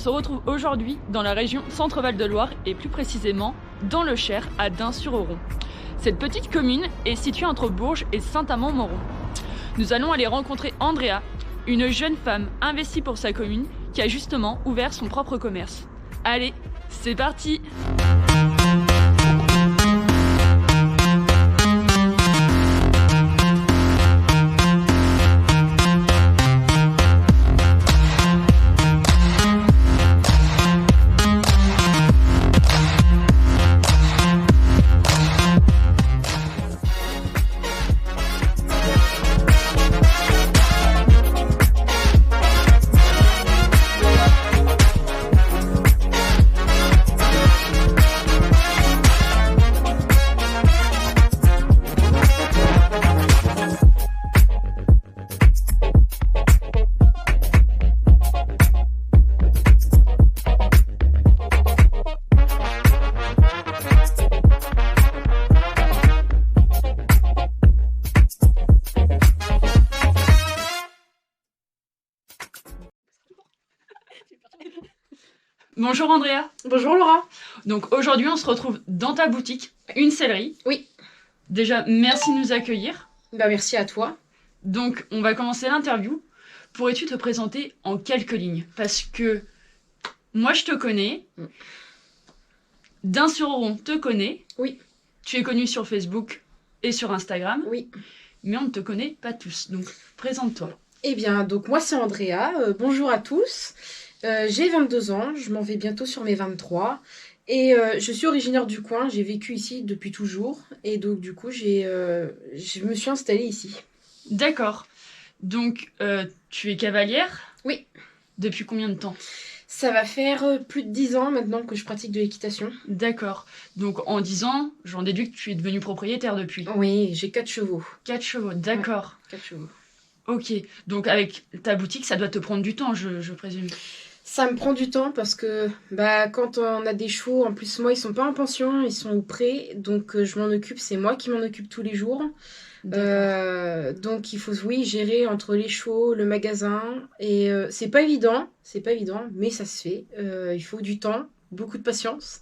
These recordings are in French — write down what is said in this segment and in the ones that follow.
se retrouve aujourd'hui dans la région Centre-Val de Loire et plus précisément dans le Cher, à Dun-sur-Oron. Cette petite commune est située entre Bourges et Saint-Amand-Montrond. Nous allons aller rencontrer Andrea, une jeune femme investie pour sa commune qui a justement ouvert son propre commerce. Allez, c'est parti! Bonjour Andrea. Bonjour Laura. Donc aujourd'hui on se retrouve dans ta boutique, une sellerie. Oui. Déjà merci de nous accueillir. Merci à toi. Donc on va commencer l'interview. Pourrais-tu te présenter en quelques lignes? Parce que moi je te connais, Dun-sur-Oron te connaît. Oui. Tu es connu sur Facebook et sur Instagram. Oui. Mais on ne te connaît pas tous, donc présente-toi. Eh bien, donc moi c'est Andrea, bonjour à tous. J'ai 22 ans, je m'en vais bientôt sur mes 23. Et je suis originaire du coin, j'ai vécu ici depuis toujours. Et donc du coup, je me suis installée ici. D'accord. Donc, tu es cavalière? Oui. Depuis combien de temps? Ça va faire plus de 10 ans maintenant que je pratique de l'équitation. D'accord. Donc en 10 ans, j'en déduis que tu es devenue propriétaire depuis. Oui, j'ai 4 chevaux. 4 chevaux, d'accord. Ouais, 4 chevaux. Ok, donc avec ta boutique, ça doit te prendre du temps, je présume. Ça me prend du temps parce que quand on a des chevaux, en plus moi ils sont pas en pension, ils sont au pré, donc je m'en occupe, c'est moi qui m'en occupe tous les jours. Donc il faut gérer entre les chevaux, le magasin, et c'est pas évident, mais ça se fait. Il faut du temps, beaucoup de patience,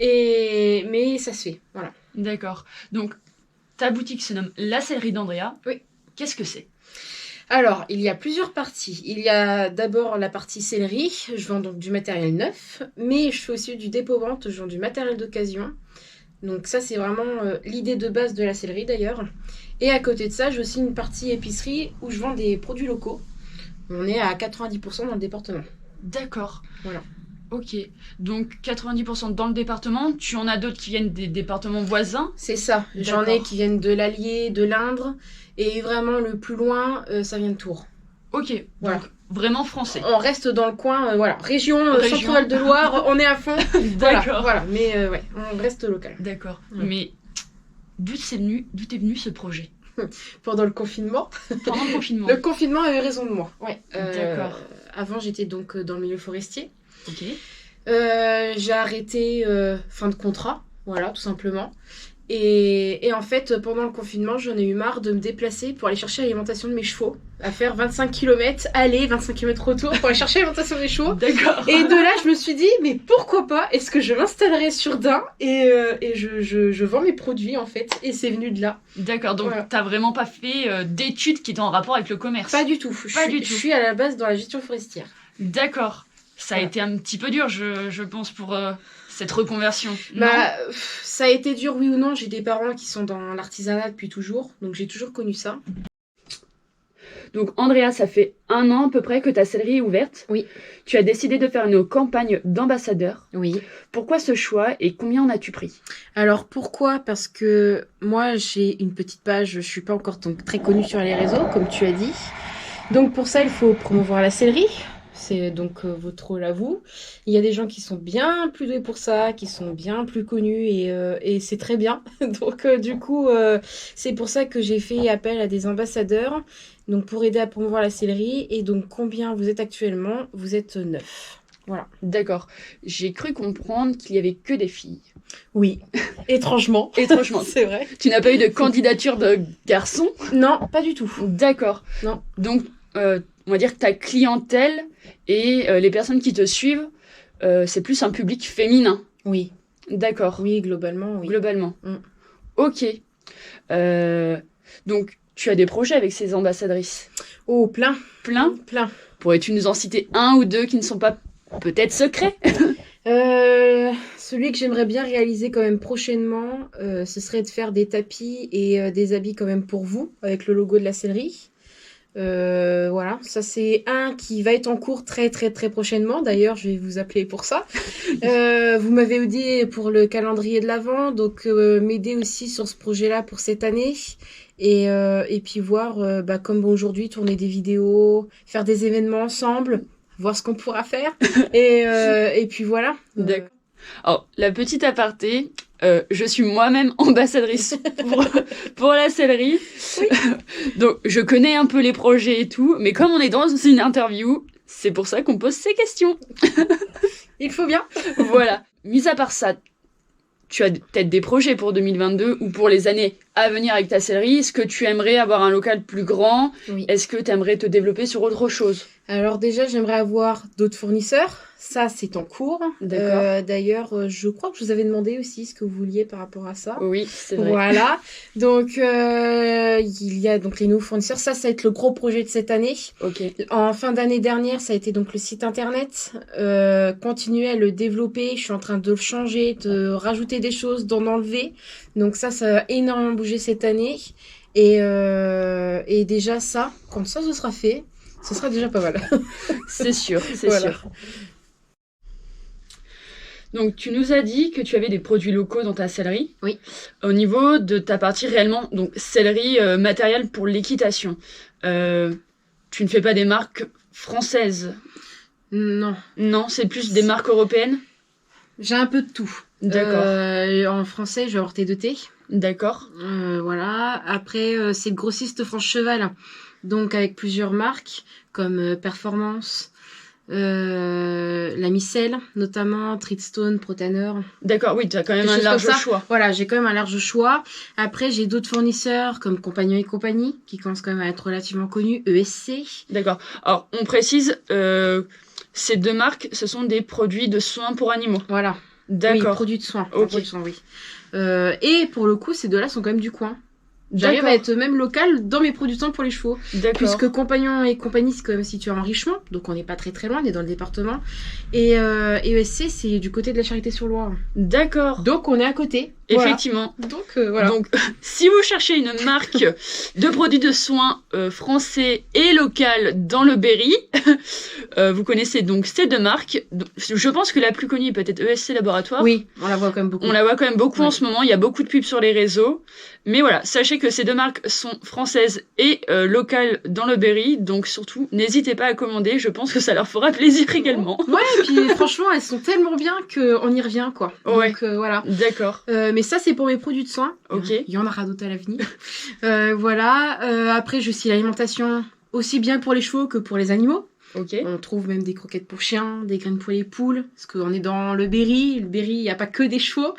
mais ça se fait, voilà. D'accord, donc ta boutique se nomme La Sellerie d'Andrea. Oui. Qu'est-ce que c'est? Alors, il y a plusieurs parties. Il y a d'abord la partie sellerie, je vends donc du matériel neuf, mais je fais aussi du dépôt-vente, je vends du matériel d'occasion. Donc ça, c'est vraiment l'idée de base de la sellerie d'ailleurs. Et à côté de ça, j'ai aussi une partie épicerie où je vends des produits locaux. On est à 90% dans le département. D'accord. Voilà. Ok, donc 90% dans le département, tu en as d'autres qui viennent des départements voisins? C'est ça, j'en ai qui viennent de l'Allier, de l'Indre, et vraiment le plus loin, ça vient de Tours. Ok, voilà. Donc vraiment français. On reste dans le coin, région Centre-Val de Loire, on est à fond. D'accord. Voilà. Mais on reste local. D'accord, ouais. Mais d'où est venu ce projet? Pendant le confinement. Pendant le confinement. Le confinement avait raison de moi. Ouais. D'accord. Avant, j'étais donc dans le milieu forestier. Ok. J'ai arrêté fin de contrat, voilà, tout simplement. Et en fait, pendant le confinement, j'en ai eu marre de me déplacer pour aller chercher l'alimentation de mes chevaux, à faire 25 km aller, 25 km retour pour aller chercher l'alimentation de mes chevaux. D'accord. Et de là, je me suis dit, mais pourquoi pas? Est-ce que je m'installerai sur Dun et je vends mes produits en fait. Et c'est venu de là. D'accord, donc voilà. T'as vraiment pas fait d'études qui étaient en rapport avec le commerce? Pas du tout. Je suis à la base dans la gestion forestière. D'accord. Ça a été un petit peu dur, je pense, pour cette reconversion. Ça a été dur, oui ou non. J'ai des parents qui sont dans l'artisanat depuis toujours, donc j'ai toujours connu ça. Donc Andrea, ça fait 1 an à peu près que ta sellerie est ouverte. Oui. Tu as décidé de faire une campagne d'ambassadeur. Oui. Pourquoi ce choix et combien en as-tu pris? Alors pourquoi? Parce que moi j'ai une petite page, je suis pas encore donc très connue sur les réseaux, comme tu as dit. Donc pour ça il faut promouvoir la sellerie. C'est donc votre rôle à vous. Il y a des gens qui sont bien plus doués pour ça, qui sont bien plus connus et c'est très bien. Donc du coup, c'est pour ça que j'ai fait appel à des ambassadeurs donc pour aider à promouvoir la sellerie. Et donc combien vous êtes actuellement? Vous êtes 9. Voilà. D'accord. J'ai cru comprendre qu'il y avait que des filles. Oui, étrangement. Étrangement. C'est vrai. Tu n'as pas eu de candidature de garçon? Non, pas du tout. D'accord. Non. Donc, on va dire que ta clientèle et les personnes qui te suivent c'est plus un public féminin. Oui, D'accord, oui, globalement, oui. globalement. Mm. Ok. Donc, tu as des projets avec ces ambassadrices? Oh, plein, Plein? plein. Pourrais-tu nous en citer un ou deux qui ne sont pas peut-être secrets? Celui que j'aimerais bien réaliser quand même prochainement, ce serait de faire des tapis et des habits quand même pour vous, avec le logo de la sellerie. Voilà, ça c'est un qui va être en cours très très très prochainement. D'ailleurs, je vais vous appeler pour ça. Vous m'avez aidé pour le calendrier de l'Avent, donc m'aider aussi sur ce projet-là pour cette année. Et puis voir, comme aujourd'hui, tourner des vidéos, faire des événements ensemble, voir ce qu'on pourra faire. Et puis voilà. D'accord. Alors, la petite aparté, je suis moi-même ambassadrice pour la sellerie. Oui. Donc, je connais un peu les projets et tout, mais comme on est dans une interview, c'est pour ça qu'on pose ces questions. Il faut bien. Voilà. Mis à part ça, tu as peut-être des projets pour 2022 ou pour les années à venir avec ta sellerie. Est-ce que tu aimerais avoir un local plus grand? Oui. Est-ce que tu aimerais te développer sur autre chose? Alors déjà, j'aimerais avoir d'autres fournisseurs. Ça, c'est en cours. D'accord. D'ailleurs, je crois que je vous avais demandé aussi ce que vous vouliez par rapport à ça. Oui, c'est vrai. Voilà. Donc, il y a donc les nouveaux fournisseurs. Ça va être le gros projet de cette année. Ok. En fin d'année dernière, ça a été donc le site internet. Continuer à le développer. Je suis en train de le changer, de rajouter des choses, d'en enlever. Donc ça va énormément bouger cette année. Et déjà ça, quand ça ce sera fait, ce sera déjà pas mal. C'est sûr, c'est Voilà. sûr. Donc, tu nous as dit que tu avais des produits locaux dans ta sellerie. Oui. Au niveau de ta partie réellement, donc sellerie matériel pour l'équitation. Tu ne fais pas des marques françaises? Non, Non, c'est plus des marques européennes? j'ai un peu de tout. D'accord. En français, je vais avoir T2T. D'accord. Voilà. Après, c'est le grossiste France Cheval. Donc, avec plusieurs marques comme Performance, la Micelle, notamment, Treatstone, Protaneur. D'accord, oui, tu as quand même Des un choses large comme ça. choix. Voilà, j'ai quand même un large choix. Après, j'ai d'autres fournisseurs comme Compagnon et compagnie, qui commencent quand même à être relativement connus, ESC. D'accord. Alors, on précise, ces deux marques, ce sont des produits de soins pour animaux. Voilà. Oui, D'accord. produits de soins. Ok. Produits de soins, oui. Et pour le coup, ces deux-là sont quand même du coin. J'arrive à être même local dans mes produits de soins pour les chevaux. D'accord. Puisque Compagnon et compagnie, c'est quand même situé en Richemont. Donc on n'est pas très très loin, on est dans le département. Et ESC, c'est du côté de la Charité-sur-Loire. D'accord. Donc on est à côté. Effectivement. Voilà. Donc voilà. Donc, si vous cherchez une marque de produits de soins français et local dans le Berry, vous connaissez donc ces deux marques. Donc, je pense que la plus connue est peut-être ESC Laboratoire. Oui, on la voit quand même beaucoup. On la voit quand même beaucoup Ouais. en ce moment. Il y a beaucoup de pubs sur les réseaux. Mais voilà, sachez que ces deux marques sont françaises et locales dans le Berry. Donc surtout, n'hésitez pas à commander. Je pense que ça leur fera plaisir également. Ouais, et puis franchement, elles sont tellement bien qu'on y revient, quoi. Ouais. Donc voilà. D'accord. Mais ça, c'est pour mes produits de soins. Ok. Il y en aura d'autres à l'avenir. Voilà. Après, je suis l'alimentation aussi bien pour les chevaux que pour les animaux. Ok. On trouve même des croquettes pour chiens, des graines pour les poules, parce qu'on est dans le Berry. Le Berry, il n'y a pas que des chevaux.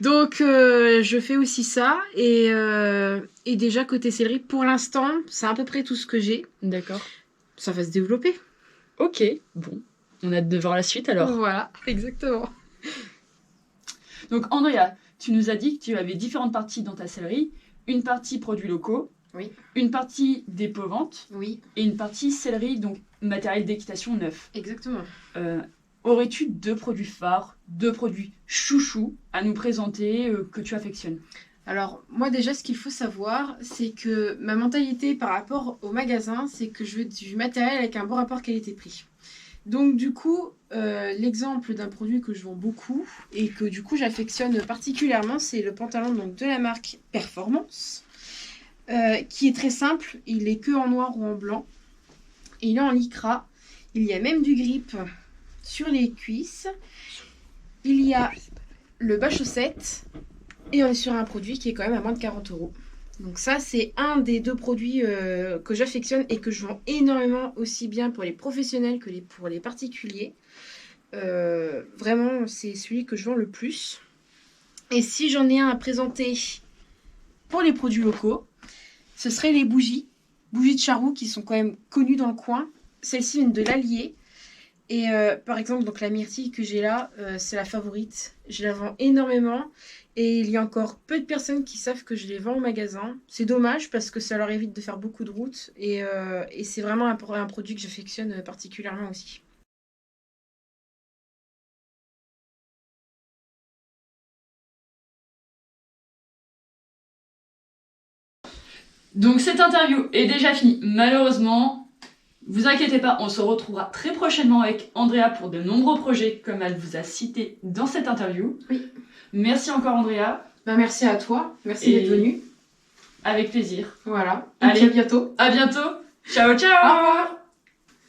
Donc, je fais aussi ça. Et déjà, côté sellerie, pour l'instant, c'est à peu près tout ce que j'ai. D'accord. Ça va se développer. Ok. Bon. On a hâte de voir la suite alors. Voilà, exactement. Donc, Andrea, tu nous as dit que tu avais différentes parties dans ta sellerie. Une partie produits locaux. Oui. Une partie dépôt-vente. Oui, Et une partie sellerie, donc matériel d'équitation neuf. exactement. Aurais-tu deux produits phares, deux produits chouchous à nous présenter que tu affectionnes? Alors, moi déjà, ce qu'il faut savoir, c'est que ma mentalité par rapport au magasin, c'est que je veux du matériel avec un bon rapport qualité-prix. Donc du coup, l'exemple d'un produit que je vends beaucoup et que du coup j'affectionne particulièrement, c'est le pantalon donc, de la marque Performance, qui est très simple, il est que en noir ou en blanc, et il est en lycra, il y a même du grip sur les cuisses, il y a le bas-chaussette, et on est sur un produit qui est quand même à moins de 40 €. Donc ça, c'est un des deux produits que j'affectionne et que je vends énormément aussi bien pour les professionnels que pour les particuliers. Vraiment, c'est celui que je vends le plus. Et si j'en ai un à présenter pour les produits locaux, ce serait les bougies de Charroux qui sont quand même connues dans le coin. Celles-ci viennent de l'Allier. Et par exemple, donc la myrtille que j'ai là, c'est la favorite. Je la vends énormément. Et il y a encore peu de personnes qui savent que je les vends au magasin. C'est dommage parce que ça leur évite de faire beaucoup de routes. Et c'est vraiment un produit que j'affectionne particulièrement aussi. Donc cette interview est déjà finie, malheureusement. Vous inquiétez pas, on se retrouvera très prochainement avec Andrea pour de nombreux projets comme elle vous a cité dans cette interview. Oui. Merci encore Andrea. Bah, merci à toi. Merci d'être venu. Avec plaisir. Voilà. Allez, à bientôt. À bientôt. Ciao, ciao. Au revoir.